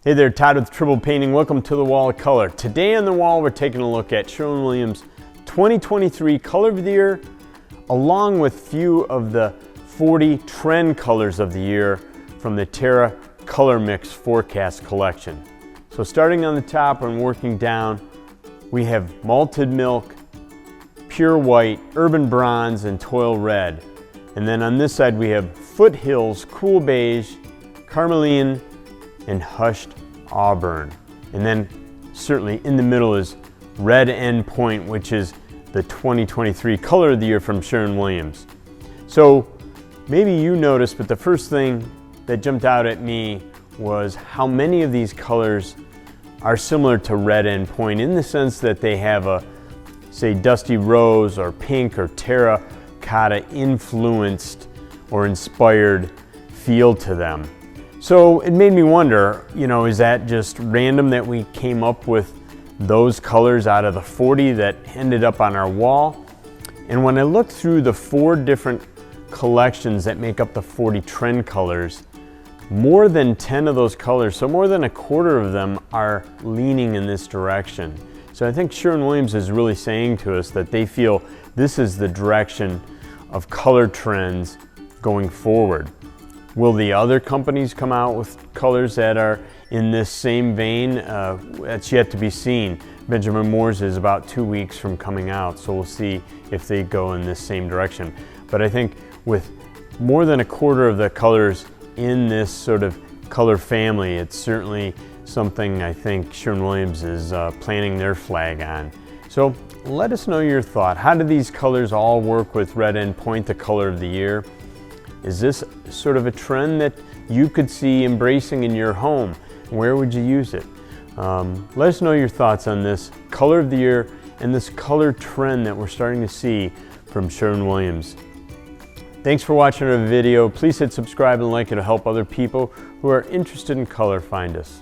Hey there, Todd with Tribble Painting. Welcome to the Wall of Color. Today on the wall, we're taking a look at Sherwin Williams 2023 Color of the Year, along with a few of the 40 trend colors of the year from the Terra Colormix Forecast collection. So starting on the top and working down, we have Malted Milk, Pure White, Urban Bronze, and Toil Red. And then on this side, we have Foothills, Cool Beige, Carmeline, and Hushed Auburn. And then certainly in the middle is Redend Point, which is the 2023 Color of the Year from Sherwin Williams. So maybe you noticed, but the first thing that jumped out at me was how many of these colors are similar to Redend Point in the sense that they have a, say, dusty rose or pink or terracotta influenced or inspired feel to them. So it made me wonder, is that just random that we came up with those colors out of the 40 that ended up on our wall? And when I looked through the 4 different collections that make up the 40 trend colors, more than 10 of those colors, so more than a quarter of them, are leaning in this direction. So I think Sherwin Williams is really saying to us that they feel this is the direction of color trends going forward. Will the other companies come out with colors that are in this same vein? That's yet to be seen. Benjamin Moore's is about 2 weeks from coming out, so we'll see if they go in this same direction. But I think with more than a quarter of the colors in this sort of color family, it's certainly something I think Sherwin Williams is planting their flag on. So let us know your thought. How do these colors all work with Redend Point, the color of the year? Is this sort of a trend that you could see embracing in your home? Where would you use it? Let us know your thoughts on this color of the year and this color trend that we're starting to see from Sherwin Williams. Thanks for watching our video. Please hit subscribe and like. It'll help other people who are interested in color find us.